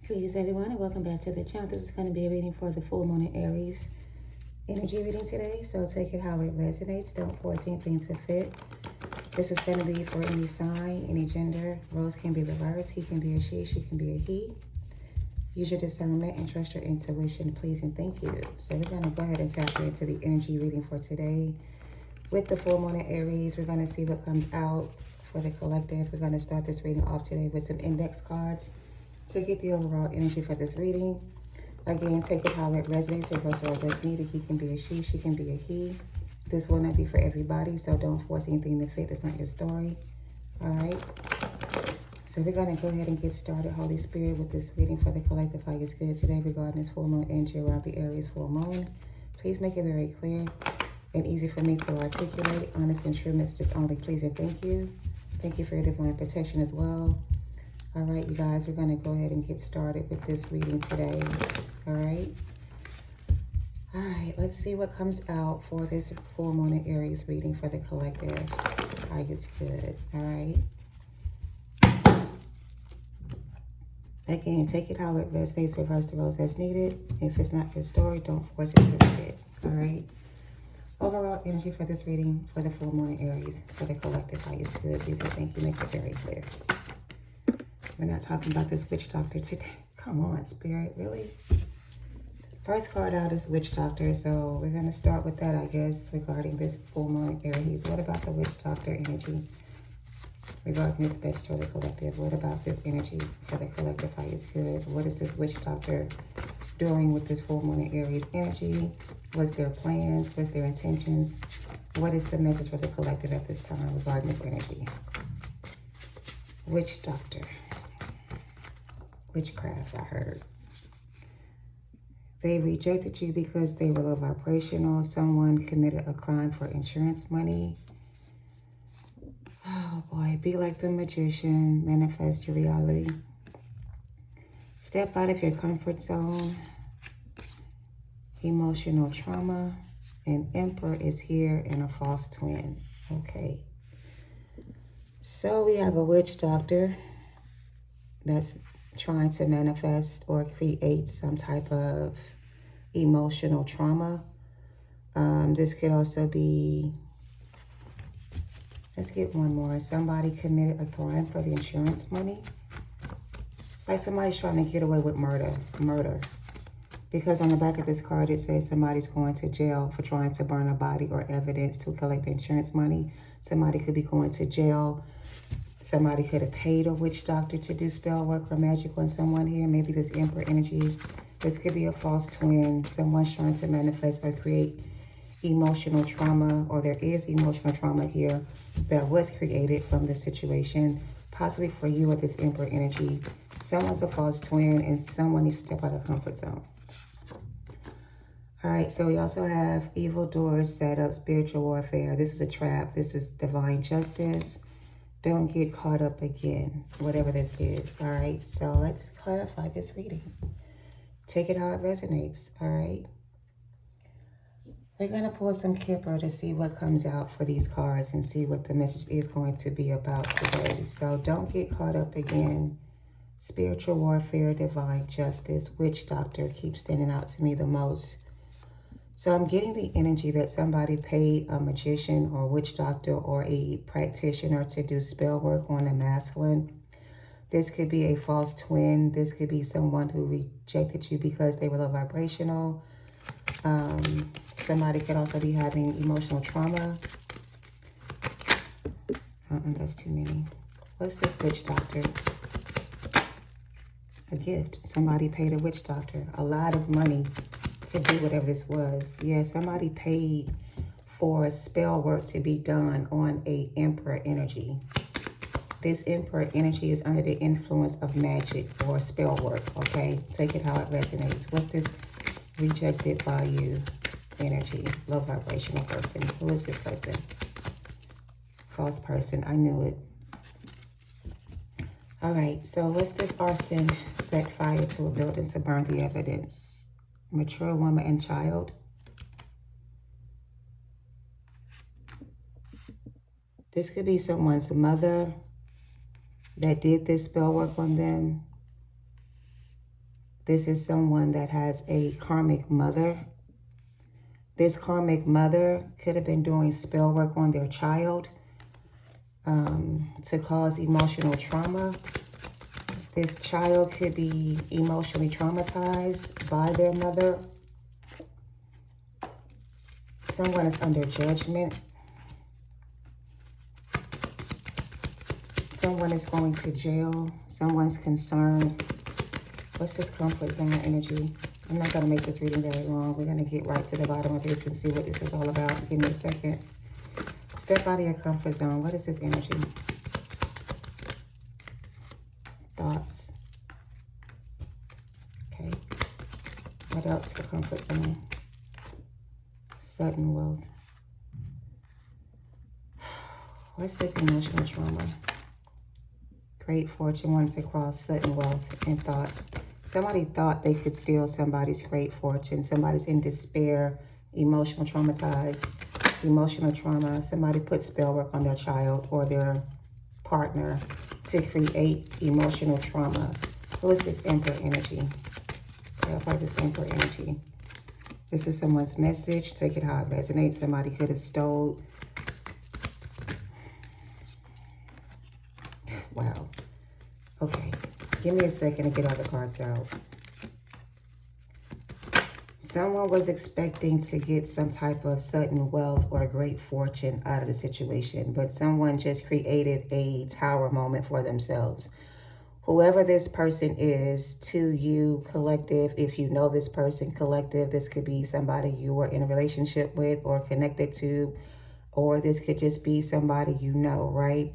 Greetings everyone and welcome back to the channel. This is going to be a reading for the full moon in Aries energy reading today. So take it how it resonates. Don't force anything to fit. This is going to be for any sign, any gender. Rose can be reversed. He can be a she can be a he. Use your discernment and trust your intuition, please and thank you. So we're going to go ahead and tap into the energy reading for today. With the full moon in Aries, we're going to see what comes out for the collective. We're going to start this reading off today with some index cards to get the overall energy for this reading. Again, take it how it resonates, reverse or as needed. He can be a she can be a he. This will not be for everybody, so don't force anything to fit. It's not your story. All right. So we're going to go ahead and get started, Holy Spirit, with this reading for the collective. How is good today regarding this full moon energy around the Aries full moon. Please make it very clear and easy for me to articulate. Honest and true messages only, please and thank you. Thank you for your divine protection as well. All right, you guys, we're going to go ahead and get started with this reading today. All right. All right, let's see what comes out for this full moon in Aries reading for the collective. How is good. All right. Again, take it how it resonates, reverse the roles as needed. If it's not your story, don't force it to fit. All right. Overall energy for this reading for the full moon in Aries for the collective. How is good. Please and thank you. Make it very clear. We're not talking about this witch doctor today. Come on, Spirit, really? First card out is witch doctor, so we're going to start with that, I guess, regarding this full moon Aries. What about the witch doctor energy regarding this best for the collective? What about this energy for the collective? How is good? What is this witch doctor doing with this full moon Aries energy? What's their plans? What's their intentions? What is the message for the collective at this time regarding this energy? Witch doctor. Witchcraft, I heard. They rejected you because they were low vibrational. Someone committed a crime for insurance money. Oh boy, be like the magician. Manifest your reality. Step out of your comfort zone. Emotional trauma. An emperor is here and a false twin. Okay. So we have a witch doctor that's trying to manifest or create some type of emotional trauma. This could also be, let's get one more. Somebody committed a crime for the insurance money. It's like somebody's trying to get away with murder. Because on the back of this card, it says somebody's going to jail for trying to burn a body or evidence to collect the insurance money. Somebody could be going to jail. Somebody could have paid a witch doctor to do spell work or magic on someone here. Maybe this emperor energy. This could be a false twin. Someone's trying to manifest or create emotional trauma, or there is emotional trauma here that was created from this situation, possibly for you with this emperor energy. Someone's a false twin and someone needs to step out of their comfort zone. All right, so we also have evil doors set up, spiritual warfare. This is a trap. This is divine justice. Don't get caught up again, whatever this is. All right, so let's clarify this reading. Take it how it resonates. All right. We're going to pull some Kipper to see what comes out for these cards and see what the message is going to be about today. So don't get caught up again. Spiritual warfare, divine justice, witch doctor keeps standing out to me the most. So I'm getting the energy that somebody paid a magician or witch doctor or a practitioner to do spell work on a masculine. This could be a false twin. This could be someone who rejected you because they were low vibrational. Somebody could also be having emotional trauma. That's too many. What's this witch doctor? A gift. Somebody paid a witch doctor a lot of money to do whatever this was. Yeah, somebody paid for spell work to be done on a emperor energy. This emperor energy is under the influence of magic or spell work, okay? Take it how it resonates. What's this rejected by you energy? Low vibrational person. Who is this person? False person. I knew it. All right, so what's this arson? Set fire to a building to burn the evidence. Mature woman and child. This could be someone's mother that did this spell work on them. This is someone that has a karmic mother. This karmic mother could have been doing spell work on their child to cause emotional trauma. This child could be emotionally traumatized by their mother. Someone is under judgment. Someone is going to jail. Someone's concerned. What's this comfort zone energy? I'm not going to make this reading very long. We're going to get right to the bottom of this and see what this is all about. Give me a second. Step out of your comfort zone. What is this energy? Thoughts. Okay. What else for comfort zone? Sudden wealth. What's this emotional trauma? Great fortune, wanted to cross sudden wealth and thoughts. Somebody thought they could steal somebody's great fortune. Somebody's in despair, emotional traumatized, emotional trauma. Somebody put spell work on their child or their partner to create emotional trauma. Who is this Emperor energy? Clarify this Emperor energy. This is someone's message. Take it how it resonates. Somebody could have stole. Wow. Okay. Give me a second to get all the cards out. Someone was expecting to get some type of sudden wealth or great fortune out of the situation, but someone just created a tower moment for themselves. Whoever this person is to you, collective, if you know this person, collective, this could be somebody you were in a relationship with or connected to, or this could just be somebody you know, right?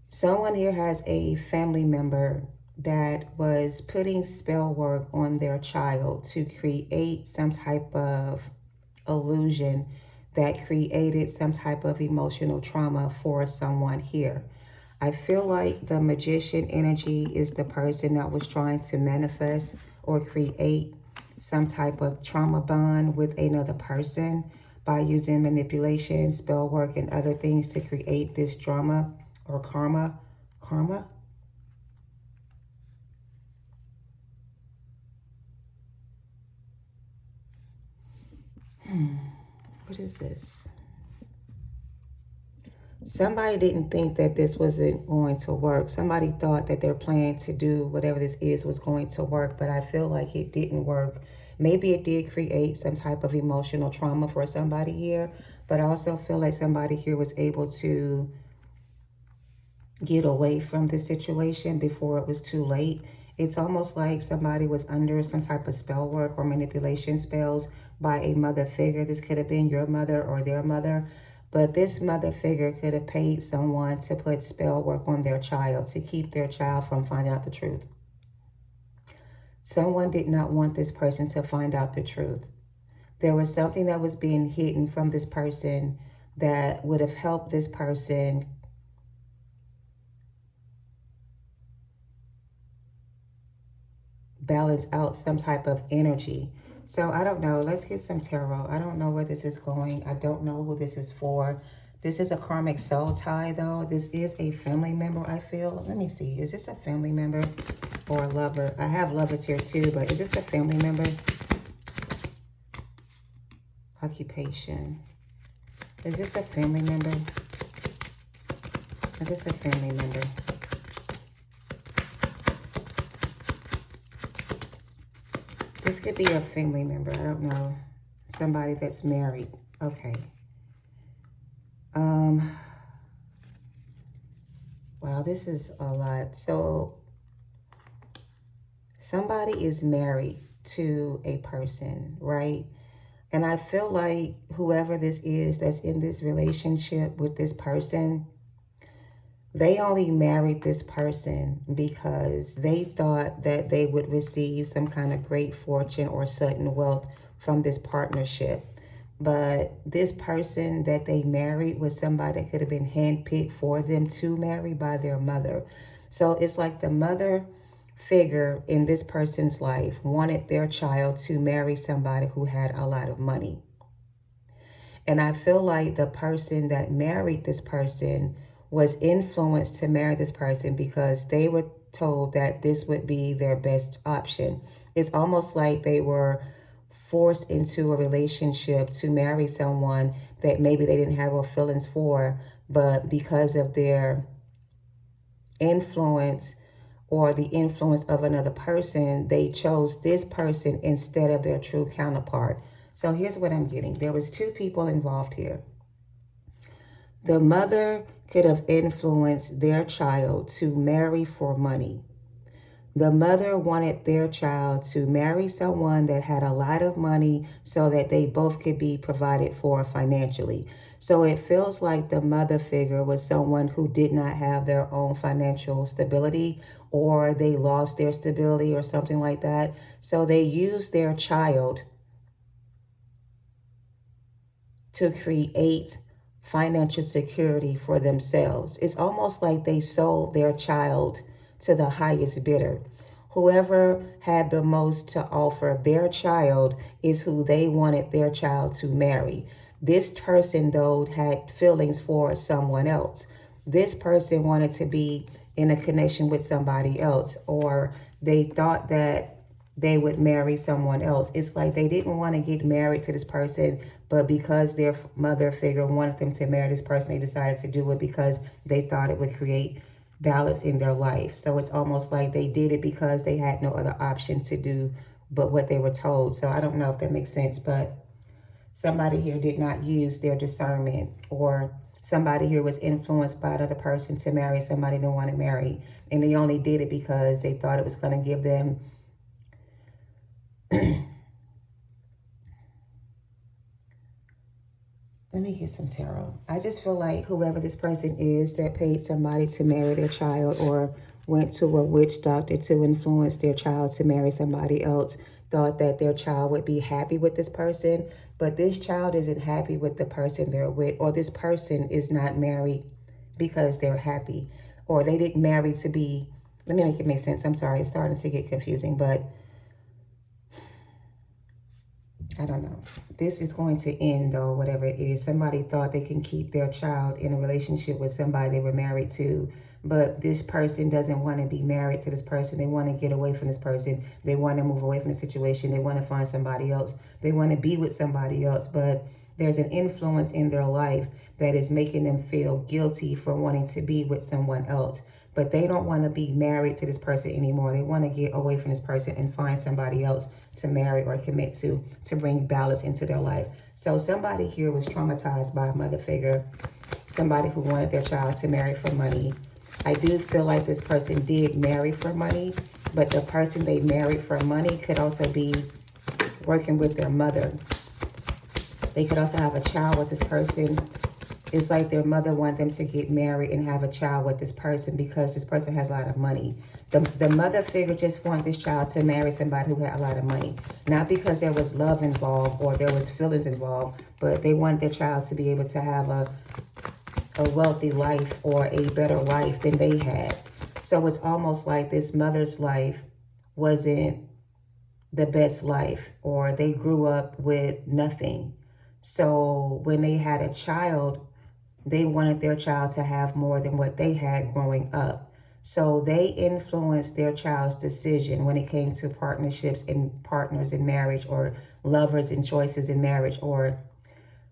Someone here has a family member that was putting spell work on their child to create some type of illusion that created some type of emotional trauma for someone here. I feel like the magician energy is the person that was trying to manifest or create some type of trauma bond with another person by using manipulation, spell work, and other things to create this drama or karma. Karma? What is this? Somebody didn't think that this wasn't going to work. Somebody thought that their plan to do whatever this is was going to work, but I feel like it didn't work. Maybe it did create some type of emotional trauma for somebody here, but I also feel like somebody here was able to get away from this situation before it was too late. It's almost like somebody was under some type of spell work or manipulation spells by a mother figure. This could have been your mother or their mother. But this mother figure could have paid someone to put spell work on their child to keep their child from finding out the truth. Someone did not want this person to find out the truth. There was something that was being hidden from this person that would have helped this person balance out some type of energy. So I don't know. Let's get some tarot. I don't know where this is going. I don't know who this is for. This is a karmic soul tie, though. This is a family member, I feel. Let me see. Is this a family member or a lover? I have lovers here, too, but is this a family member? Occupation. Is this a family member? Is this a family member? This could be a family member. I don't know. Somebody that's married. Okay. Wow, this is a lot. So somebody is married to a person, right? And I feel like whoever this is that's in this relationship with this person, they only married this person because they thought that they would receive some kind of great fortune or sudden wealth from this partnership. But this person that they married was somebody that could have been handpicked for them to marry by their mother. So it's like the mother figure in this person's life wanted their child to marry somebody who had a lot of money. And I feel like the person that married this person was influenced to marry this person because they were told that this would be their best option. It's almost like they were forced into a relationship to marry someone that maybe they didn't have real feelings for, but because of their influence or the influence of another person, they chose this person instead of their true counterpart. So here's what I'm getting. There was two people involved here. The mother could have influenced their child to marry for money. The mother wanted their child to marry someone that had a lot of money so that they both could be provided for financially. So it feels like the mother figure was someone who did not have their own financial stability, or they lost their stability or something like that. So they used their child to create financial security for themselves. It's almost like they sold their child to the highest bidder. Whoever had the most to offer their child is who they wanted their child to marry. This person, though, had feelings for someone else. This person wanted to be in a connection with somebody else, or they thought that they would marry someone else. It's like they didn't want to get married to this person, but because their mother figure wanted them to marry this person, they decided to do it because they thought it would create balance in their life. So it's almost like they did it because they had no other option to do but what they were told. So I don't know if that makes sense, but somebody here did not use their discernment, or somebody here was influenced by another person to marry somebody they want to marry. And they only did it because they thought it was going to give them let me get some tarot. I just feel like whoever this person is that paid somebody to marry their child, or went to a witch doctor to influence their child to marry somebody else, thought that their child would be happy with this person. But this child isn't happy with the person they're with, or this person is not married because they're happy, or they didn't marry to be, let me make it make sense. I'm sorry, it's starting to get confusing, but I don't know. This is going to end, though, whatever it is. Somebody thought they can keep their child in a relationship with somebody they were married to, but this person doesn't want to be married to this person. They want to get away from this person. They want to move away from the situation. They want to find somebody else. They want to be with somebody else, but there's an influence in their life that is making them feel guilty for wanting to be with someone else. But they don't want to be married to this person anymore. They want to get away from this person and find somebody else to marry or commit to bring balance into their life. So somebody here was traumatized by a mother figure, somebody who wanted their child to marry for money. I do feel like this person did marry for money, but the person they married for money could also be working with their mother. They could also have a child with this person. It's like their mother wanted them to get married and have a child with this person because this person has a lot of money. The mother figure just wanted this child to marry somebody who had a lot of money. Not because there was love involved or there was feelings involved, but they wanted their child to be able to have a wealthy life or a better life than they had. So it's almost like this mother's life wasn't the best life, or they grew up with nothing. So when they had a child, they wanted their child to have more than what they had growing up. So they influenced their child's decision when it came to partnerships and partners in marriage, or lovers and choices in marriage, or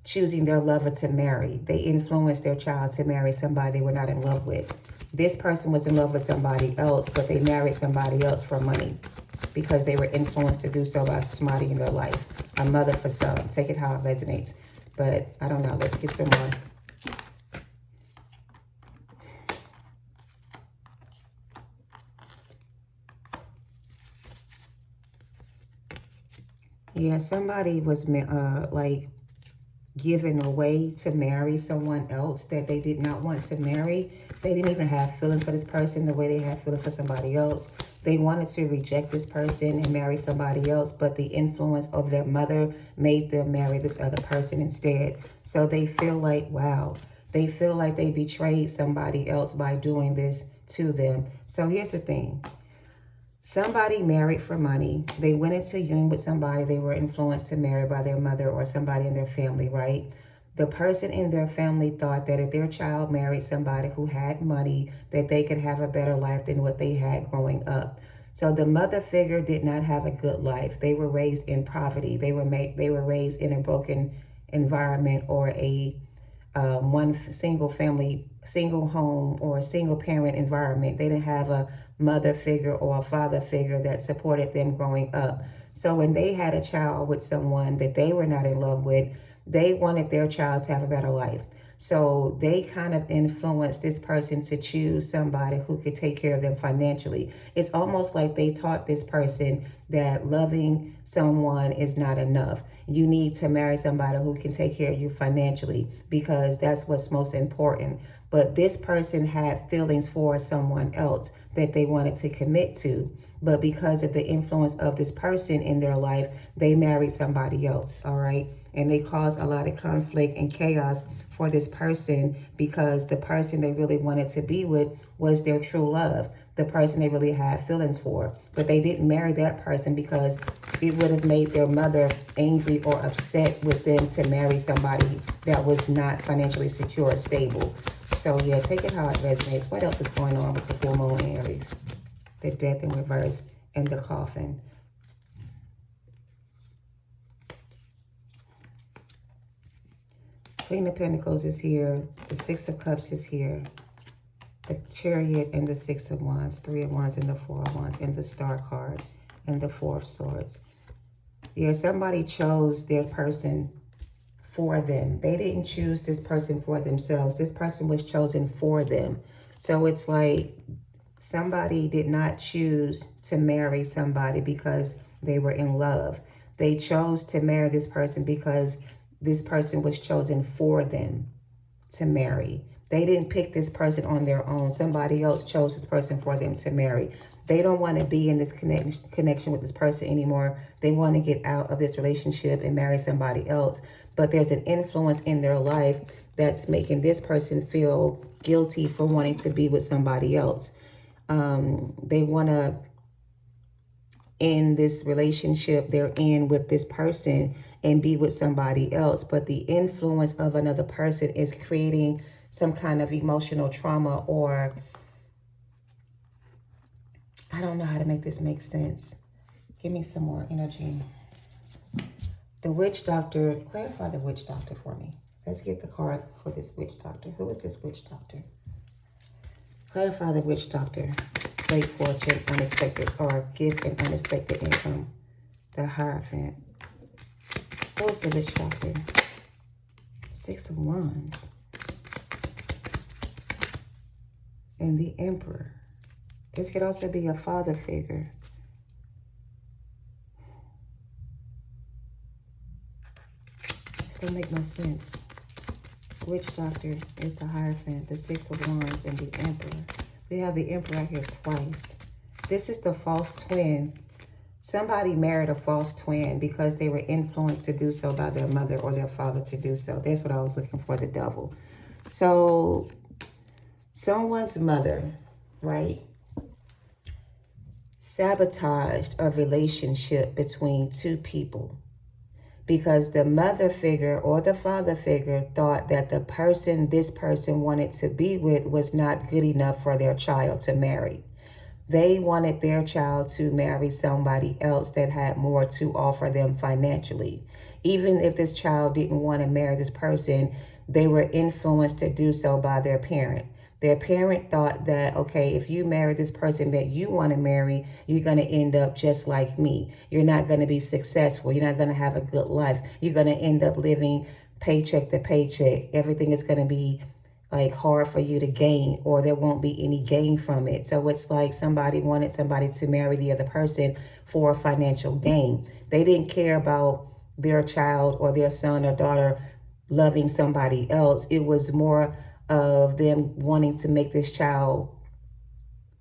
choosing their lover to marry. They influenced their child to marry somebody they were not in love with. This person was in love with somebody else, but they married somebody else for money because they were influenced to do so by somebody in their life. A mother for some. Take it how it resonates. But I don't know. Let's get some more. Yeah, somebody was like given away to marry someone else that they did not want to marry. They didn't even have feelings for this person the way they had feelings for somebody else. They wanted to reject this person and marry somebody else, but the influence of their mother made them marry this other person instead. So they feel like, wow, they feel like they betrayed somebody else by doing this to them. So here's the thing. Somebody married for money. They went into union with somebody they were influenced to marry by their mother or somebody in their family, right? The person in their family thought that if their child married somebody who had money, that they could have a better life than what they had growing up. So the mother figure did not have a good life. They were raised in poverty. They were raised in a broken environment, or a one single family, single home, or a single parent environment. They didn't have a mother figure or a father figure that supported them growing up. So when they had a child with someone that they were not in love with, they wanted their child to have a better life. So they kind of influenced this person to choose somebody who could take care of them financially. It's almost like they taught this person that loving someone is not enough. You need to marry somebody who can take care of you financially, because that's what's most important. But this person had feelings for someone else that they wanted to commit to. But because of the influence of this person in their life, they married somebody else, all right? And they caused a lot of conflict and chaos for this person, because the person they really wanted to be with was their true love, the person they really had feelings for. But they didn't marry that person because it would have made their mother angry or upset with them to marry somebody that was not financially secure or stable. So yeah, take it how it resonates. What else is going on with the full moon in Aries? The death in reverse and the coffin. Queen of Pentacles is here. The Six of Cups is here. The Chariot and the Six of Wands. Three of Wands and the Four of Wands. And the Star card and the Four of Swords. Yeah, somebody chose their person for them. They didn't choose this person for themselves. This person was chosen for them. So it's like somebody did not choose to marry somebody because they were in love. They chose to marry this person because this person was chosen for them to marry. They didn't pick this person on their own. Somebody else chose this person for them to marry. They don't want to be in this connection with this person anymore. They want to get out of this relationship and marry somebody else. But there's an influence in their life that's making this person feel guilty for wanting to be with somebody else. They want to end this relationship they're in with this person and be with somebody else. But the influence of another person is creating some kind of emotional trauma, or I don't know how to make this make sense. Give me some more energy. The Witch Doctor, clarify the Witch Doctor for me. Let's get the card for this Witch Doctor. Who is this Witch Doctor? Clarify the Witch Doctor. Great fortune, unexpected, or gift and unexpected income. The Hierophant. Who is the Witch Doctor? Six of Wands. And the Emperor. This could also be a father figure. This don't make no sense. Witch Doctor is the Hierophant, the Six of Wands, and the Emperor. We have the Emperor here twice. This is the false twin. Somebody married a false twin because they were influenced to do so by their mother or their father to do so. That's what I was looking for, the Devil. So someone's mother, right, sabotaged a relationship between two people because the mother figure or the father figure thought that the person this person wanted to be with was not good enough for their child to marry. They wanted their child to marry somebody else that had more to offer them financially. Even if this child didn't want to marry this person, they were influenced to do so by their parent. Their parent thought that, okay, if you marry this person that you want to marry, you're going to end up just like me. You're not going to be successful. You're not going to have a good life. You're going to end up living paycheck to paycheck. Everything is going to be like hard for you to gain, or there won't be any gain from it. So it's like somebody wanted somebody to marry the other person for financial gain. They didn't care about their child or their son or daughter loving somebody else. It was more of them wanting to make this child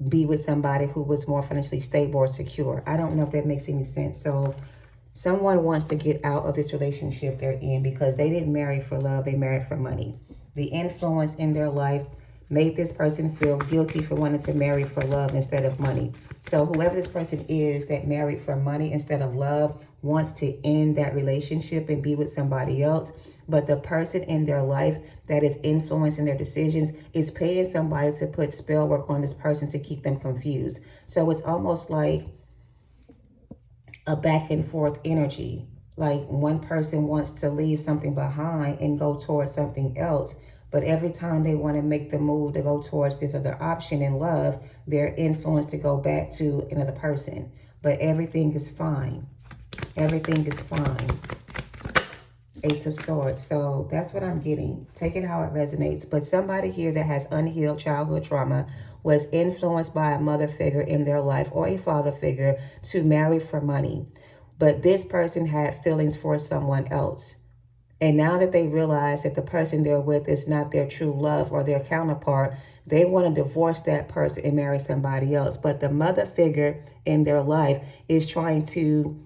be with somebody who was more financially stable or secure. I don't know if that makes any sense. So someone wants to get out of this relationship they're in because they didn't marry for love. They married for money. The influence in their life made this person feel guilty for wanting to marry for love instead of money. So whoever this person is that married for money instead of love wants to end that relationship and be with somebody else. But the person in their life that is influencing their decisions is paying somebody to put spell work on this person to keep them confused. So it's almost like a back and forth energy. Like one person wants to leave something behind and go towards something else. But every time they want to make the move to go towards this other option in love, they're influenced to go back to another person. But everything is fine. Everything is fine. Ace of Swords. So that's what I'm getting. Take it how it resonates. But somebody here that has unhealed childhood trauma was influenced by a mother figure in their life or a father figure to marry for money. But this person had feelings for someone else. And now that they realize that the person they're with is not their true love or their counterpart, they want to divorce that person and marry somebody else. But the mother figure in their life is trying to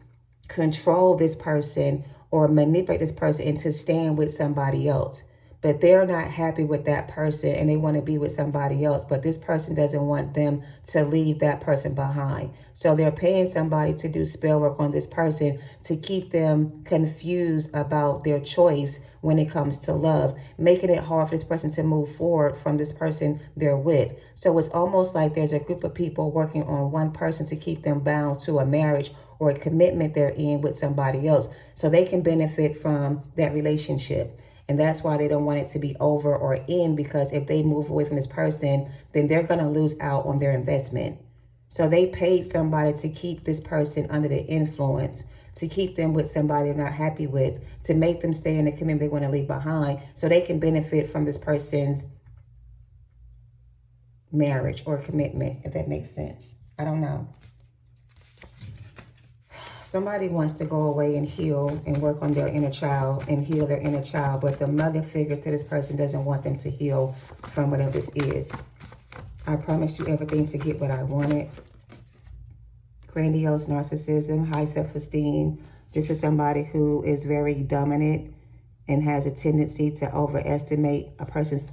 control this person or manipulate this person into staying with somebody else. But they're not happy with that person and they want to be with somebody else. But this person doesn't want them to leave that person behind. So they're paying somebody to do spell work on this person to keep them confused about their choice when it comes to love, making it hard for this person to move forward from this person they're with. So it's almost like there's a group of people working on one person to keep them bound to a marriage or a commitment they're in with somebody else so they can benefit from that relationship. And that's why they don't want it to be over or in, because if they move away from this person, then they're going to lose out on their investment. So they paid somebody to keep this person under the influence, to keep them with somebody they're not happy with, to make them stay in the commitment they want to leave behind so they can benefit from this person's marriage or commitment, if that makes sense. I don't know. Somebody wants to go away and heal and work on their inner child and heal their inner child, but the mother figure to this person doesn't want them to heal from whatever this is. I promised you everything to get what I wanted. Grandiose narcissism, high self-esteem. This is somebody who is very dominant and has a tendency to overestimate a person's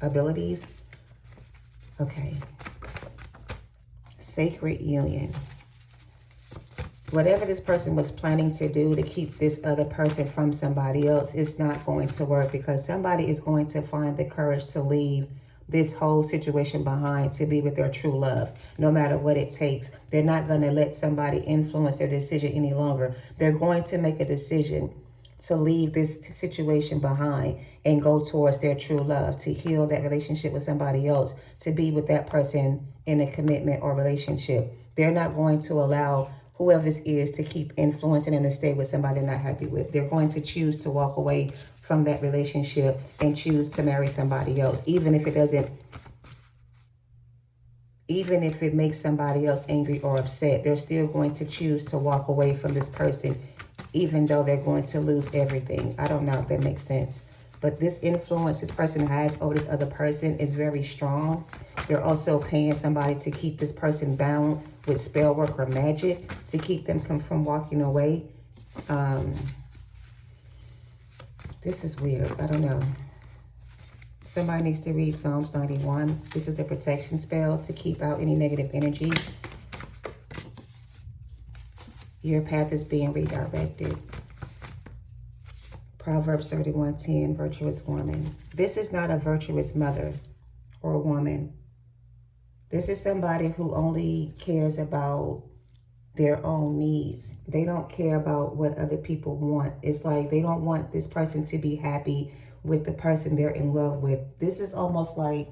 abilities. Okay. Sacred union. Whatever this person was planning to do to keep this other person from somebody else is not going to work, because somebody is going to find the courage to leave this whole situation behind to be with their true love, no matter what it takes. They're not going to let somebody influence their decision any longer. They're going to make a decision to leave this situation behind and go towards their true love, to heal that relationship with somebody else, to be with that person in a commitment or relationship. They're not going to allow whoever this is to keep influencing them to stay with somebody they're not happy with. They're going to choose to walk away from that relationship and choose to marry somebody else, even if it makes somebody else angry or upset. They're still going to choose to walk away from this person, even though they're going to lose everything. I don't know if that makes sense. But this influence this person has over this other person is very strong. They're also paying somebody to keep this person bound with spell work or magic to keep them from walking away. This is weird. I don't know. Somebody needs to read Psalms 91. This is a protection spell to keep out any negative energy. Your path is being redirected. Proverbs 31:10, virtuous woman. This is not a virtuous mother or woman. This is somebody who only cares about their own needs. They don't care about what other people want. It's like they don't want this person to be happy with the person they're in love with. This is almost like,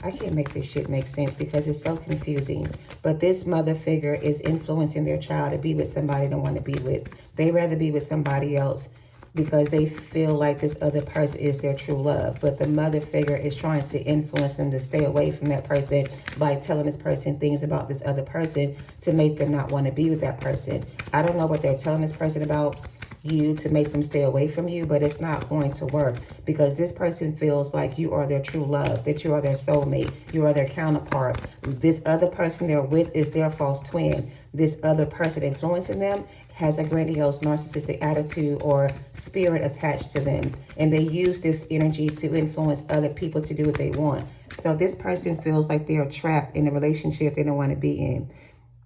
I can't make this shit make sense because it's so confusing. But this mother figure is influencing their child to be with somebody they don't want to be with. They rather be with somebody else because they feel like this other person is their true love. But the mother figure is trying to influence them to stay away from that person by telling this person things about this other person to make them not want to be with that person. I don't know what they're telling this person about you to make them stay away from you, but it's not going to work because this person feels like you are their true love, that you are their soulmate, you are their counterpart. This other person they're with is their false twin. This other person influencing them has a grandiose narcissistic attitude or spirit attached to them, and they use this energy to influence other people to do what they want. So this person feels like they are trapped in a relationship they don't want to be in.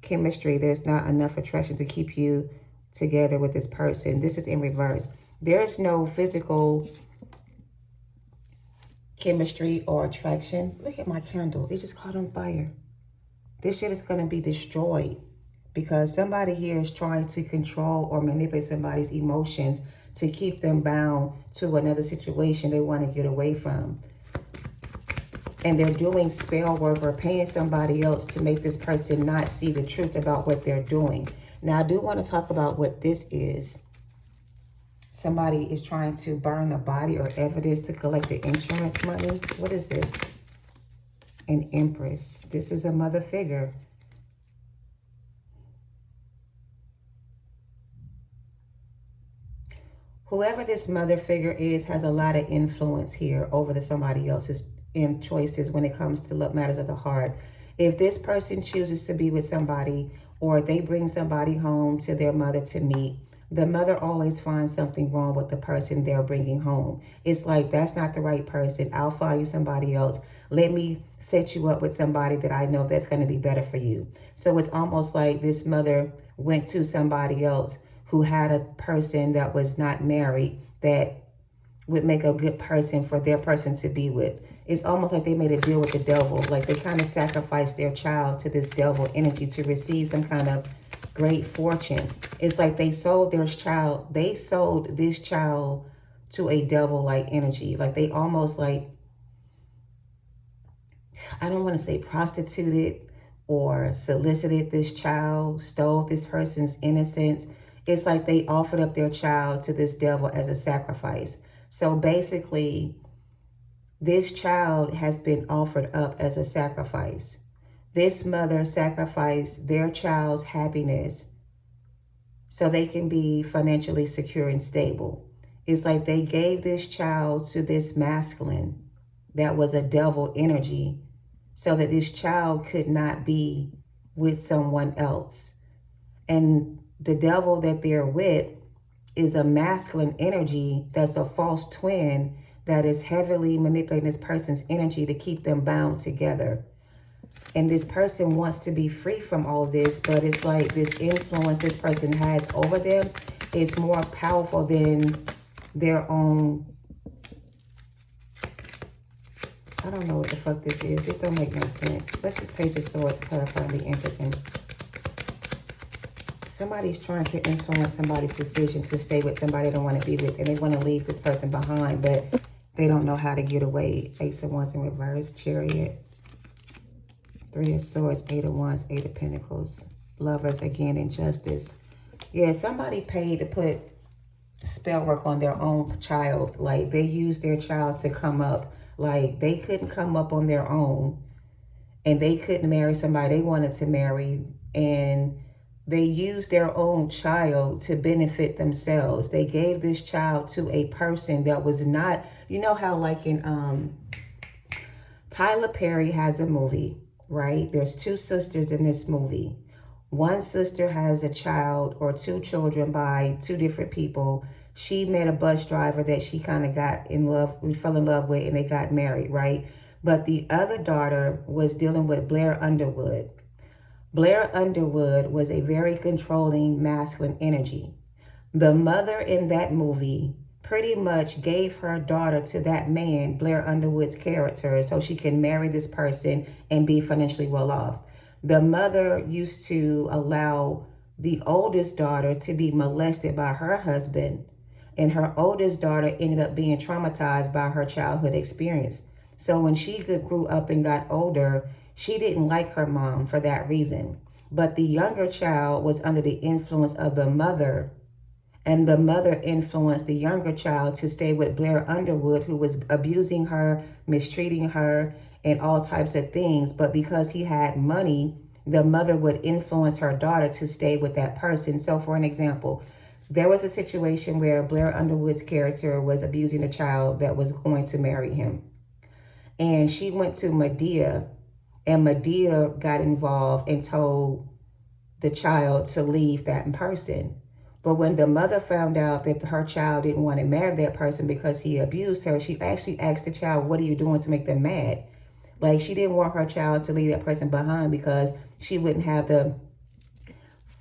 Chemistry, there's not enough attraction to keep you together with this person. This is in reverse. There's no physical chemistry or attraction. Look at my candle. It just caught on fire. This shit is going to be destroyed because somebody here is trying to control or manipulate somebody's emotions to keep them bound to another situation they want to get away from. And they're doing spell work or paying somebody else to make this person not see the truth about what they're doing. Now, I do want to talk about what this is. Somebody is trying to burn a body or evidence to collect the insurance money. What is this? An Empress. This is a mother figure. Whoever this mother figure is has a lot of influence here over somebody else's choices when it comes to love matters of the heart. If this person chooses to be with somebody, or they bring somebody home to their mother to meet, the mother always finds something wrong with the person they're bringing home. It's like, that's not the right person. I'll find you somebody else. Let me set you up with somebody that I know that's going to be better for you. So it's almost like this mother went to somebody else who had a person that was not married that would make a good person for their person to be with. It's almost like they made a deal with the devil. Like they kind of sacrificed their child to this devil energy to receive some kind of great fortune. It's like they sold their child. They sold this child to a devil-like energy. Like they almost like, I don't want to say prostituted or solicited this child, stole this person's innocence. It's like they offered up their child to this devil as a sacrifice. So basically, this child has been offered up as a sacrifice. This mother sacrificed their child's happiness so they can be financially secure and stable. It's like they gave this child to this masculine that was a devil energy so that this child could not be with someone else. And the devil that they're with is a masculine energy that's a false twin that is heavily manipulating this person's energy to keep them bound together. And this person wants to be free from all of this, but it's like this influence this person has over them is more powerful than their own. I don't know what the fuck this is. This don't make no sense. What's this Page of Swords clarifying the Empress? Somebody's trying to influence somebody's decision to stay with somebody they don't want to be with, and they want to leave this person behind, but they don't know how to get away. Ace of Wands in reverse, Chariot, Three of Swords, Eight of Wands, Eight of Pentacles, Lovers again, Injustice. Yeah, somebody paid to put spell work on their own child. Like they used their child to come up. Like they couldn't come up on their own, and they couldn't marry somebody they wanted to marry, and they used their own child to benefit themselves. They gave this child to a person that was not, you know how like in Tyler Perry has a movie, right? There's two sisters in this movie. One sister has a child or two children by two different people. She met a bus driver that she kind of fell in love with, and they got married, right? But the other daughter was dealing with Blair Underwood. Blair Underwood was a very controlling masculine energy. The mother in that movie pretty much gave her daughter to that man, Blair Underwood's character, so she can marry this person and be financially well off. The mother used to allow the oldest daughter to be molested by her husband, and her oldest daughter ended up being traumatized by her childhood experience. So when she grew up and got older, she didn't like her mom for that reason. But the younger child was under the influence of the mother, and the mother influenced the younger child to stay with Blair Underwood, who was abusing her, mistreating her, and all types of things. But because he had money, the mother would influence her daughter to stay with that person. So for an example, there was a situation where Blair Underwood's character was abusing a child that was going to marry him. And she went to Medea, and Medea got involved and told the child to leave that person. But when the mother found out that her child didn't want to marry that person because he abused her, she actually asked the child, what are you doing to make them mad? Like, she didn't want her child to leave that person behind because she wouldn't have the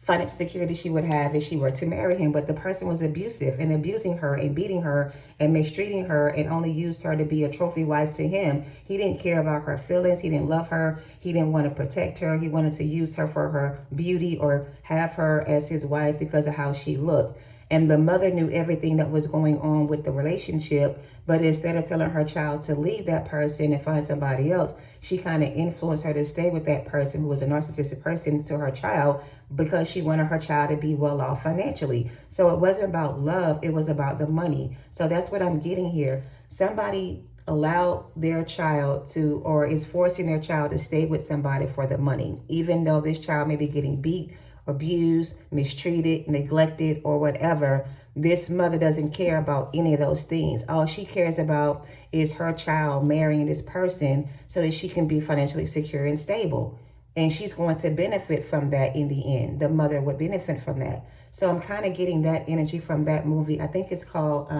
financial security she would have if she were to marry him. But the person was abusive and abusing her and beating her and mistreating her and only used her to be a trophy wife to him. He didn't care about her feelings. He didn't love her. He didn't want to protect her. He wanted to use her for her beauty or have her as his wife because of how she looked. And the mother knew everything that was going on with the relationship, but instead of telling her child to leave that person and find somebody else, she kind of influenced her to stay with that person who was a narcissistic person to her child because she wanted her child to be well off financially. So it wasn't about love, it was about the money. So that's what I'm getting here. Somebody allowed their child to, or is forcing their child to stay with somebody for the money, even though this child may be getting beat, abused, mistreated, neglected, or whatever. This mother doesn't care about any of those things. All she cares about is her child marrying this person so that she can be financially secure and stable. And she's going to benefit from that in the end. The mother would benefit from that. So I'm kind of getting that energy from that movie. I think it's called,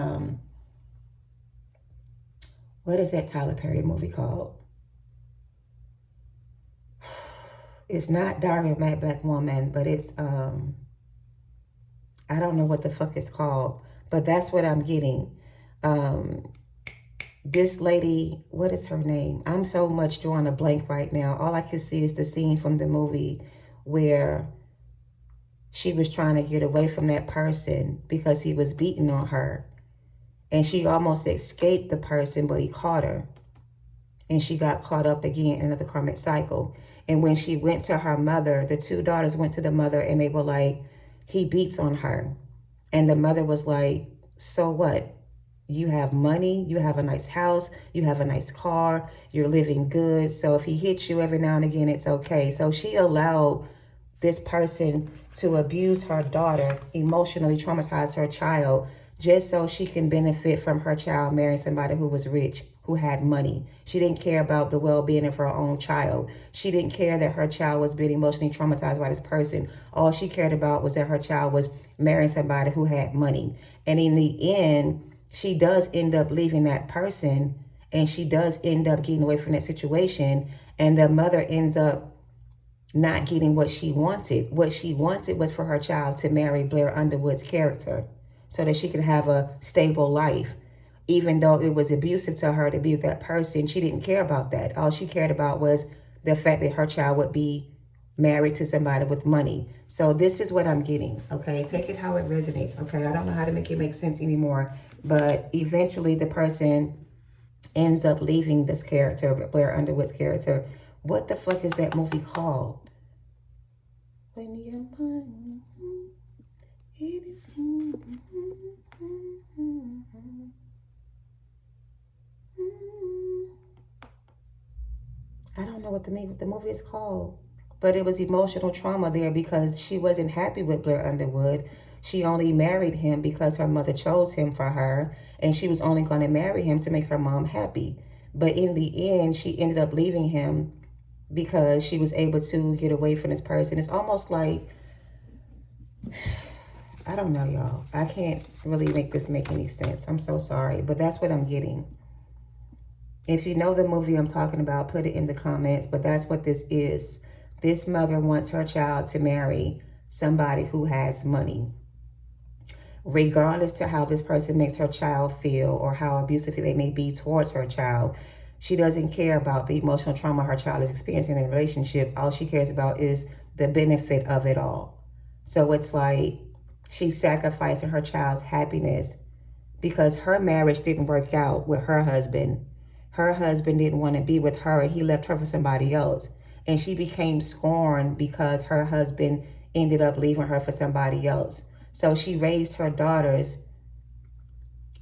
what is that Tyler Perry movie called? It's not Diary of a Mad Black Woman, but it's, I don't know what the fuck it's called, but that's what I'm getting. This lady, what is her name? I'm so much drawing a blank right now. All I can see is the scene from the movie where she was trying to get away from that person because he was beating on her. And she almost escaped the person, but he caught her. And she got caught up again in another karmic cycle. And when she went to her mother, the two daughters went to the mother and they were like, he beats on her. And the mother was like, so what? You have money, you have a nice house, you have a nice car, you're living good. So if he hits you every now and again, it's okay. So she allowed this person to abuse her daughter, emotionally traumatize her child, just so she can benefit from her child marrying somebody who was rich, who had money. She didn't care about the well-being of her own child. She didn't care that her child was being emotionally traumatized by this person. All she cared about was that her child was marrying somebody who had money. And in the end, she does end up leaving that person, and she does end up getting away from that situation. And the mother ends up not getting what she wanted. What she wanted was for her child to marry Blair Underwood's character so that she could have a stable life. Even though it was abusive to her to be with that person, she didn't care about that. All she cared about was the fact that her child would be married to somebody with money. So this is what I'm getting, okay? Take it how it resonates, okay? I don't know how to make it make sense anymore, but eventually the person ends up leaving this character, Blair Underwood's character. What the fuck is that movie called? When you're mine, it is... I don't know what the movie is called, but it was emotional trauma there because she wasn't happy with Blair Underwood. She only married him because her mother chose him for her, and she was only going to marry him to make her mom happy. But in the end, she ended up leaving him because she was able to get away from this person. It's almost like, I don't know, y'all. I can't really make this make any sense. I'm so sorry, but that's what I'm getting. If you know the movie I'm talking about, put it in the comments, but that's what this is. This mother wants her child to marry somebody who has money. Regardless to how this person makes her child feel or how abusive they may be towards her child, she doesn't care about the emotional trauma her child is experiencing in the relationship. All she cares about is the benefit of it all. So it's like she's sacrificing her child's happiness because her marriage didn't work out with her husband. Her husband didn't want to be with her, and he left her for somebody else. And she became scorned because her husband ended up leaving her for somebody else. So she raised her daughters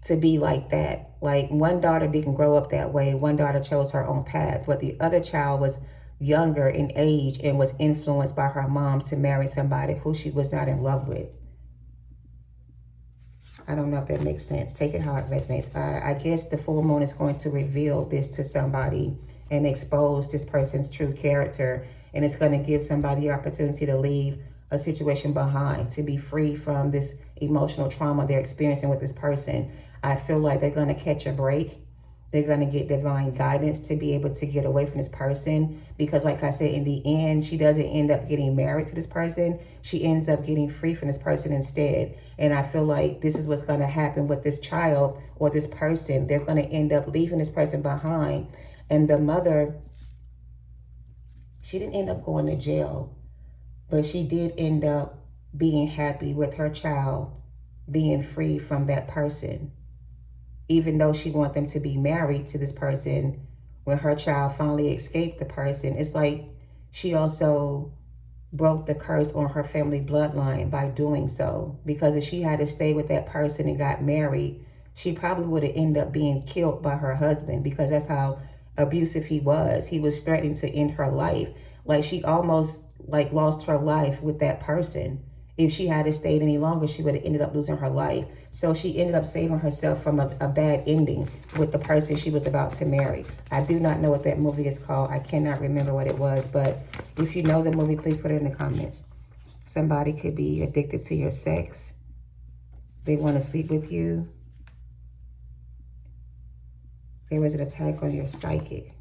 to be like that. Like, one daughter didn't grow up that way. One daughter chose her own path, but the other child was younger in age and was influenced by her mom to marry somebody who she was not in love with. I don't know if that makes sense. Take it how it resonates. I guess the full moon is going to reveal this to somebody and expose this person's true character. And it's going to give somebody the opportunity to leave a situation behind, to be free from this emotional trauma they're experiencing with this person. I feel like they're going to catch a break. They're going to get divine guidance to be able to get away from this person. Because like I said, in the end, she doesn't end up getting married to this person. She ends up getting free from this person instead. And I feel like this is what's going to happen with this child or this person. They're going to end up leaving this person behind. And the mother, she didn't end up going to jail, but she did end up being happy with her child being free from that person. Even though she wanted them to be married to this person, when her child finally escaped the person, it's like she also broke the curse on her family bloodline by doing so. Because if she had to stay with that person and got married, she probably would have ended up being killed by her husband, because that's how abusive he was. He was threatening to end her life. Like, she almost like lost her life with that person. If she had stayed any longer, she would have ended up losing her life. So she ended up saving herself from a bad ending with the person she was about to marry. I do not know what that movie is called. I cannot remember what it was. But if you know the movie, please put it in the comments. Somebody could be addicted to your sex. They want to sleep with you. There was an attack on your psychic.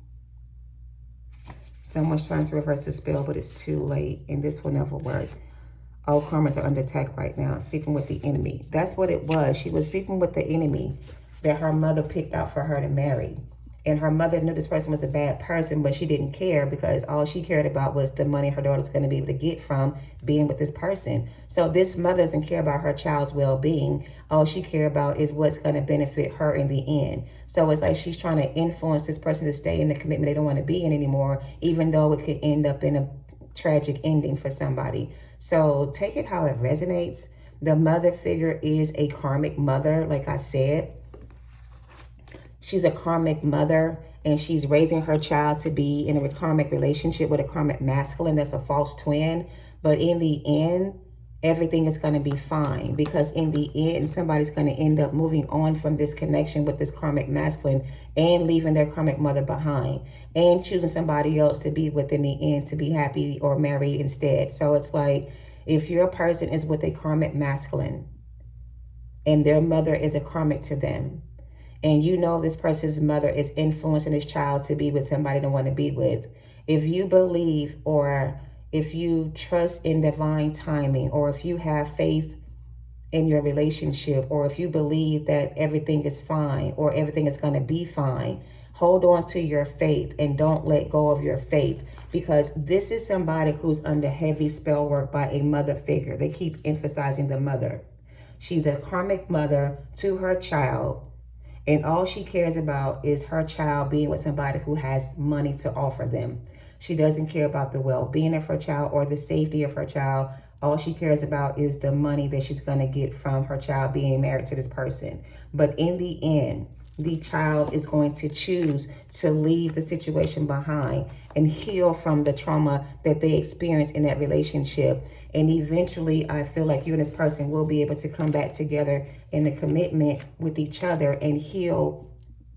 Someone's trying to reverse the spell, but it's too late. And this will never work. All karmas are under attack right now. Sleeping with the enemy. That's what it was. She was sleeping with the enemy that her mother picked out for her to marry. And her mother knew this person was a bad person, but she didn't care, because all she cared about was the money her daughter was going to be able to get from being with this person. So this mother doesn't care about her child's well-being. All she cares about is what's going to benefit her in the end. So it's like she's trying to influence this person to stay in the commitment they don't want to be in anymore, even though it could end up in a tragic ending for somebody. So take it how it resonates. The mother figure is a karmic mother, like I said. She's a karmic mother, and she's raising her child to be in a karmic relationship with a karmic masculine that's a false twin. But in the end, everything is going to be fine, because in the end, somebody's going to end up moving on from this connection with this karmic masculine and leaving their karmic mother behind and choosing somebody else to be with in the end, to be happy or married instead. So it's like, if your person is with a karmic masculine and their mother is a karmic to them, and you know this person's mother is influencing this child to be with somebody they want to be with, if you believe, or if you trust in divine timing, or if you have faith in your relationship, or if you believe that everything is fine or everything is going to be fine, hold on to your faith and don't let go of your faith, because this is somebody who's under heavy spell work by a mother figure. They keep emphasizing the mother. She's a karmic mother to her child, and all she cares about is her child being with somebody who has money to offer them. She doesn't care about the well-being of her child or the safety of her child. All she cares about is the money that she's going to get from her child being married to this person. But in the end, the child is going to choose to leave the situation behind and heal from the trauma that they experienced in that relationship. And eventually, I feel like you and this person will be able to come back together in a commitment with each other and heal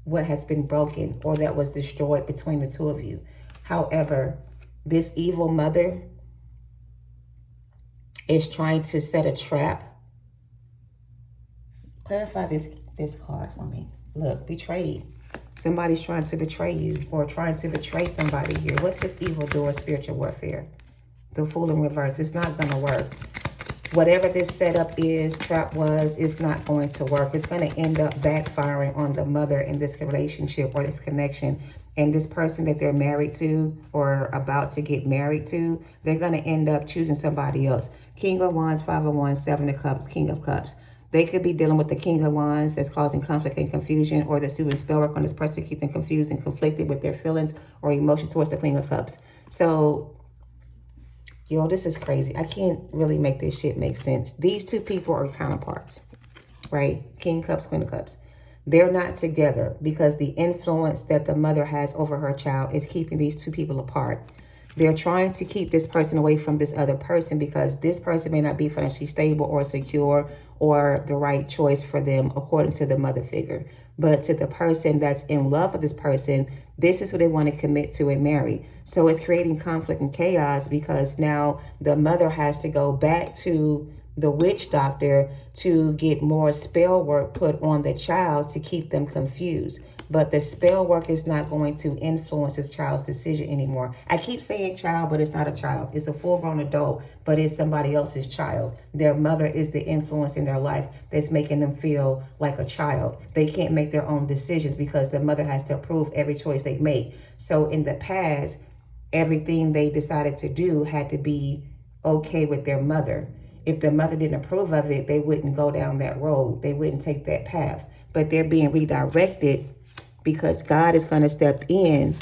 what has been broken or that was destroyed between the two of you. However, this evil mother is trying to set a trap. Clarify this card for me. Look, betrayed. Somebody's trying to betray you or trying to betray somebody here. What's this evildoer spiritual warfare? The Fool in reverse. It's not going to work. Whatever this setup is, trap was, it's not going to work. It's going to end up backfiring on the mother in this relationship or this connection. And this person that they're married to or about to get married to, they're going to end up choosing somebody else. King of Wands, Five of Wands, Seven of Cups, King of Cups. They could be dealing with the King of Wands that's causing conflict and confusion, or that's doing spell work on this person to keep them confused and conflicted with their feelings or emotions towards the Queen of Cups. So, yo, this is crazy. I can't really make this shit make sense. These two people are counterparts, right? King of Cups, Queen of Cups. They're not together because the influence that the mother has over her child is keeping these two people apart. They're trying to keep this person away from this other person because this person may not be financially stable or secure or the right choice for them according to the mother figure. But to the person that's in love with this person, this is who they want to commit to and marry. So it's creating conflict and chaos because now the mother has to go back to the witch doctor to get more spell work put on the child to keep them confused. But the spell work is not going to influence this child's decision anymore. I keep saying child, but it's not a child. It's a full-grown adult, but it's somebody else's child. Their mother is the influence in their life that's making them feel like a child. They can't make their own decisions because the mother has to approve every choice they make. So in the past, everything they decided to do had to be okay with their mother. If the mother didn't approve of it, they wouldn't go down that road. They wouldn't take that path. But they're being redirected because God is going to step in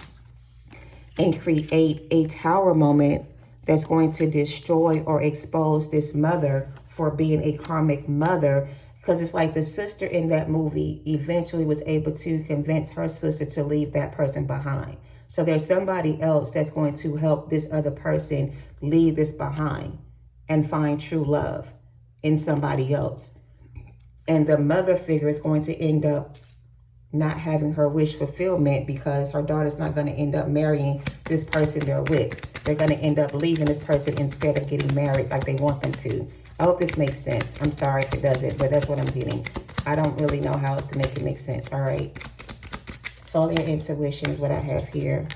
and create a tower moment that's going to destroy or expose this mother for being a karmic mother. Because it's like the sister in that movie eventually was able to convince her sister to leave that person behind. So there's somebody else that's going to help this other person leave this behind and find true love in somebody else. And the mother figure is going to end up not having her wish fulfillment because her daughter's not going to end up marrying this person they're with. They're going to end up leaving this person instead of getting married like they want them to. I hope this makes sense. I'm sorry if it doesn't, but that's what I'm getting. I don't really know how else to make it make sense. All right. Follow your intuition is what I have here.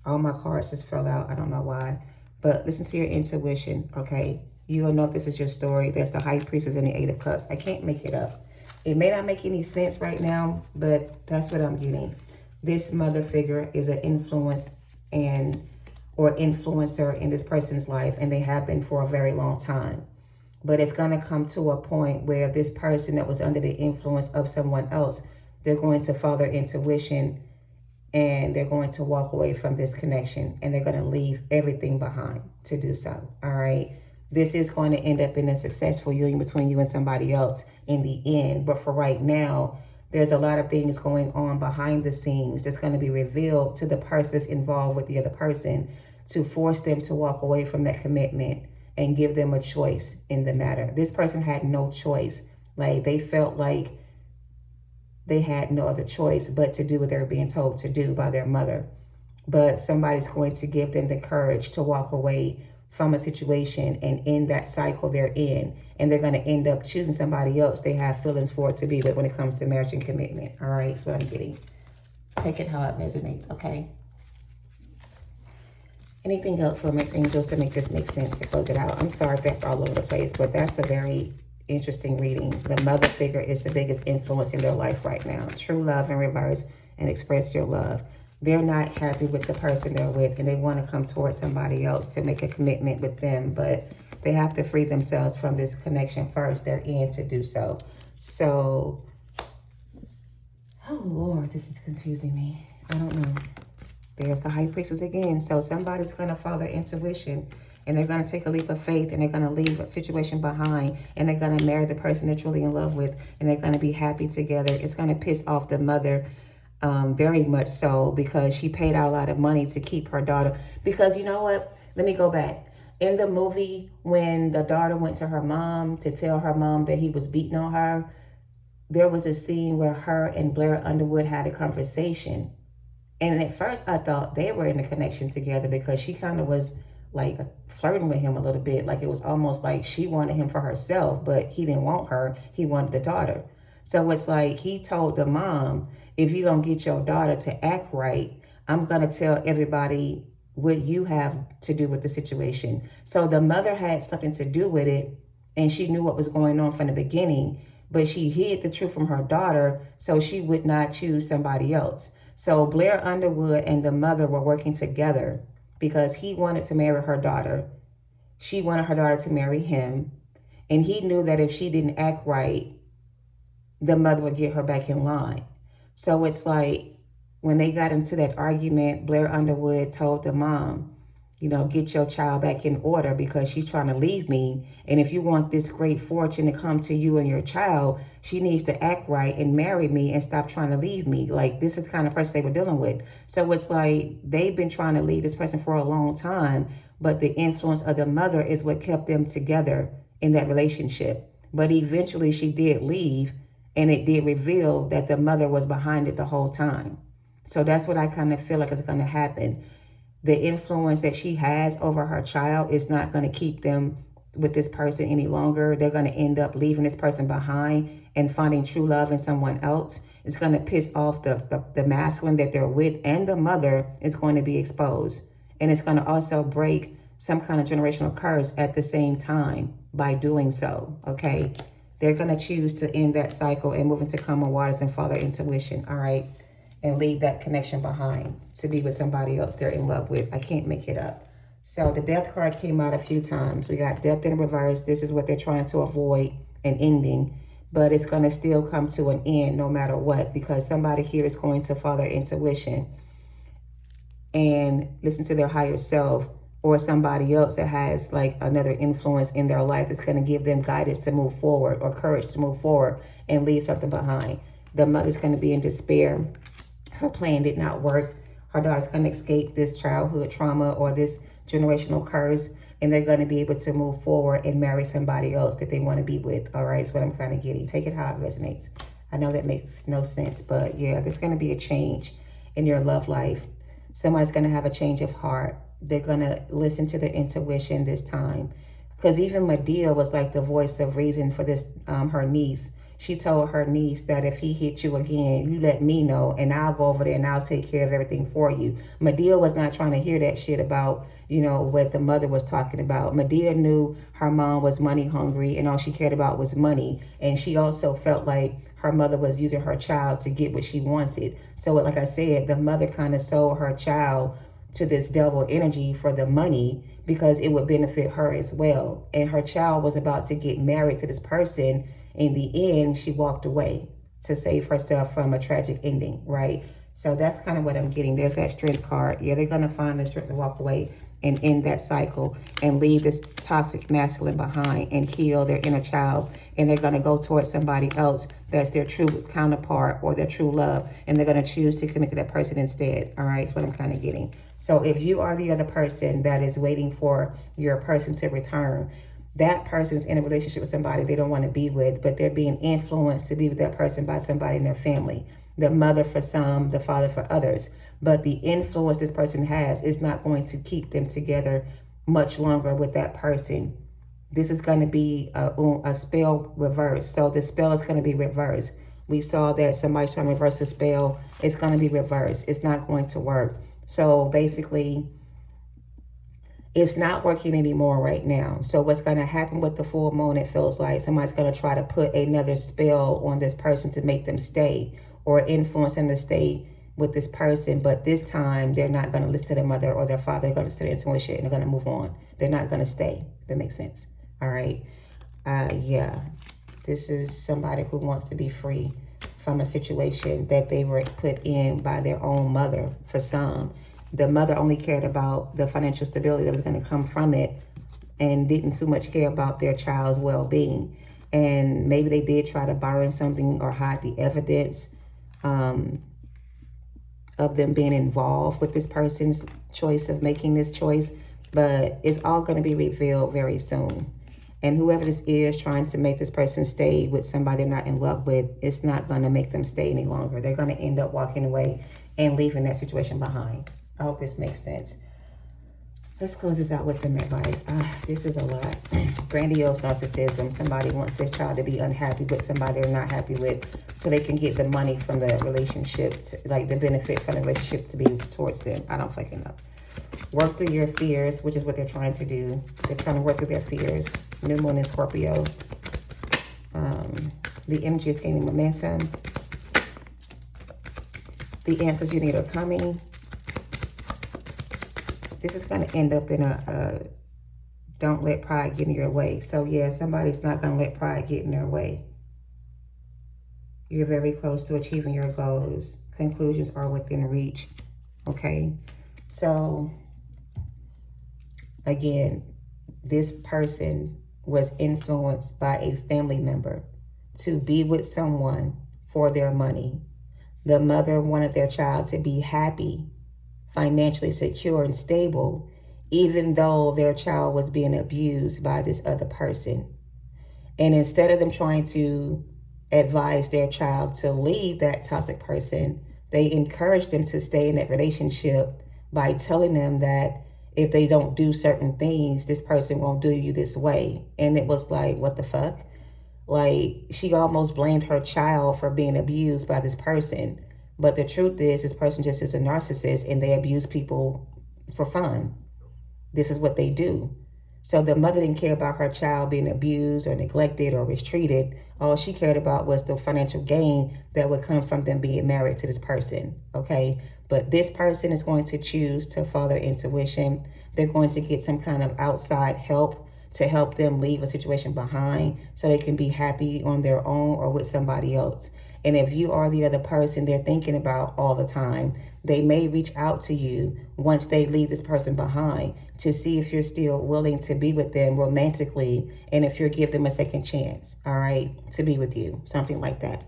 All my cards just fell out. I don't know why. But listen to your intuition, okay? You will know if this is your story. There's the High Priestess and the Eight of Cups. I can't make it up. It may not make any sense right now, but that's what I'm getting. This mother figure is an influence or influencer in this person's life, and they have been for a very long time. But it's going to come to a point where this person that was under the influence of someone else, they're going to follow their intuition and they're going to walk away from this connection and they're going to leave everything behind to do so. All right. This is going to end up in a successful union between you and somebody else in the end. But for right now, there's a lot of things going on behind the scenes that's going to be revealed to the person that's involved with the other person to force them to walk away from that commitment and give them a choice in the matter. This person had no choice. Like they felt like they had no other choice but to do what they were being told to do by their mother. But somebody's going to give them the courage to walk away from a situation and end that cycle they're in. And they're going to end up choosing somebody else they have feelings for it to be with when it comes to marriage and commitment. All right, that's what I'm getting. Take it how it resonates, okay? Anything else for Mixed Angels to make this make sense to close it out? I'm sorry if that's all over the place, but that's a very interesting reading. The mother figure is the biggest influence in their life right now. True love in reverse and express your love. They're not happy with the person they're with and they want to come towards somebody else to make a commitment with them, but they have to free themselves from this connection first. They're in to do so. So, oh Lord, this is confusing me. I don't know. There's the High Priestess again. So somebody's going to follow their intuition and they're going to take a leap of faith and they're going to leave a situation behind and they're going to marry the person they're truly in love with and they're going to be happy together. It's going to piss off the mother very much so because she paid out a lot of money to keep her daughter. Because you know what? Let me go back. In the movie, when the daughter went to her mom to tell her mom that he was beating on her, there was a scene where her and Blair Underwood had a conversation. And at first I thought they were in a connection together because she kind of was like flirting with him a little bit. Like it was almost like she wanted him for herself, but he didn't want her. He wanted the daughter. So it's like he told the mom, if you don't get your daughter to act right, I'm going to tell everybody what you have to do with the situation. So the mother had something to do with it and she knew what was going on from the beginning, but she hid the truth from her daughter so she would not choose somebody else. So Blair Underwood and the mother were working together because he wanted to marry her daughter. She wanted her daughter to marry him. And he knew that if she didn't act right, the mother would get her back in line. So it's like when they got into that argument, Blair Underwood told the mom, you know, get your child back in order because she's trying to leave me. And if you want this great fortune to come to you and your child, she needs to act right and marry me and stop trying to leave me. Like, this is the kind of person they were dealing with. So it's like they've been trying to leave this person for a long time, but the influence of the mother is what kept them together in that relationship. But eventually she did leave, and it did reveal that the mother was behind it the whole time. So that's what I kind of feel like is going to happen. The influence that she has over her child is not going to keep them with this person any longer. They're going to end up leaving this person behind and finding true love in someone else. It's going to piss off the masculine that they're with, and the mother is going to be exposed. And it's going to also break some kind of generational curse at the same time by doing so, okay? They're going to choose to end that cycle and move into calmer waters and follow their intuition, all right? And leave that connection behind to be with somebody else they're in love with. I can't make it up. So the death card came out a few times. We got death in reverse. This is what they're trying to avoid, an ending. But it's going to still come to an end no matter what, because somebody here is going to follow their intuition and listen to their higher self, or somebody else that has like another influence in their life that's going to give them guidance to move forward or courage to move forward and leave something behind. The mother's going to be in despair. Her plan did not work. Her daughter's going to escape this childhood trauma or this generational curse, and they're going to be able to move forward and marry somebody else that they want to be with. All right, that's what I'm kind of getting. Take it how it resonates. I know that makes no sense, but yeah, there's going to be a change in your love life. Somebody's going to have a change of heart. They're going to listen to their intuition this time. Because even Medea was like the voice of reason for this, her niece. She told her niece that if he hit you again, you let me know and I'll go over there and I'll take care of everything for you. Medea was not trying to hear that shit about, you know, what the mother was talking about. Medea knew her mom was money hungry and all she cared about was money. And she also felt like her mother was using her child to get what she wanted. So like I said, the mother kind of sold her child to this devil energy for the money because it would benefit her as well. And her child was about to get married to this person. In the end, she walked away to save herself from a tragic ending, right? So that's kind of what I'm getting. There's that strength card. Yeah, they're going to find the strength to walk away and end that cycle and leave this toxic masculine behind and heal their inner child. And they're going to go towards somebody else that's their true counterpart or their true love. And they're going to choose to commit to that person instead. All right, that's what I'm kind of getting. So if you are the other person that is waiting for your person to return, that person's in a relationship with somebody they don't want to be with, but they're being influenced to be with that person by somebody in their family. The mother for some, the father for others. But the influence this person has is not going to keep them together much longer with that person. This is going to be a spell reverse. So the spell is going to be reversed. We saw that somebody's trying to reverse the spell. It's going to be reversed. It's not going to work. So basically, it's not working anymore right now. So what's going to happen with the full moon, it feels like somebody's going to try to put another spell on this person to make them stay or influence them to stay with this person. But this time, they're not going to listen to their mother or their father. They're going to listen to their intuition and they're going to move on. They're not going to stay. That makes sense. All right. Yeah. This is somebody who wants to be free from a situation that they were put in by their own mother for some. The mother only cared about the financial stability that was going to come from it and didn't too much care about their child's well-being. And maybe they did try to burn something or hide the evidence of them being involved with this person's choice of making this choice. But it's all going to be revealed very soon. And whoever this is trying to make this person stay with somebody they're not in love with, it's not going to make them stay any longer. They're going to end up walking away and leaving that situation behind. I hope this makes sense. Let's close this out with some advice. This is a lot. Grandiose narcissism. Somebody wants their child to be unhappy with somebody they're not happy with so they can get the money from the relationship, like the benefit from the relationship to be towards them. I don't fucking know. Work through your fears, which is what they're trying to do. They're trying to work through their fears. New moon in Scorpio. The energy is gaining momentum. The answers you need are coming. This is going to end up in a don't let pride get in your way. So yeah, somebody's not going to let pride get in their way. You're very close to achieving your goals. Conclusions are within reach. Okay. So Again, this person was influenced by a family member to be with someone for their money. The mother wanted their child to be happy, financially secure and stable, even though their child was being abused by this other person. And instead of them trying to advise their child to leave that toxic person, they encouraged them to stay in that relationship by telling them that if they don't do certain things, this person won't do you this way. And it was like, what the fuck? Like, she almost blamed her child for being abused by this person. But the truth is, this person just is a narcissist and they abuse people for fun. This is what they do. So the mother didn't care about her child being abused or neglected or mistreated. All she cared about was the financial gain that would come from them being married to this person, okay? But this person is going to choose to follow their intuition. They're going to get some kind of outside help to help them leave a situation behind so they can be happy on their own or with somebody else. And if you are the other person they're thinking about all the time, they may reach out to you once they leave this person behind to see if you're still willing to be with them romantically and if you'll give them a second chance, all right, to be with you, something like that.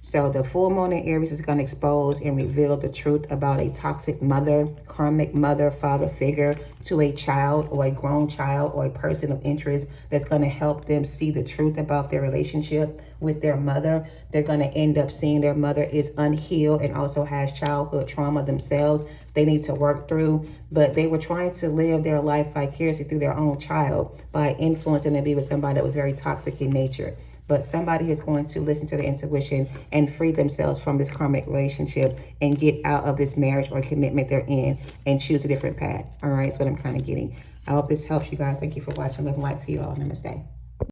So the full moon in Aries is going to expose and reveal the truth about a toxic mother, karmic mother, father figure to a child or a grown child or a person of interest that's going to help them see the truth about their relationship with their mother. They're going to end up seeing their mother is unhealed and also has childhood trauma themselves they need to work through, but they were trying to live their life vicariously through their own child by influencing them to be with somebody that was very toxic in nature. But somebody is going to listen to their intuition and free themselves from this karmic relationship and get out of this marriage or commitment they're in and choose a different path. All right, that's what I'm kind of getting. I hope this helps you guys. Thank you for watching. Love and light to you all. Namaste.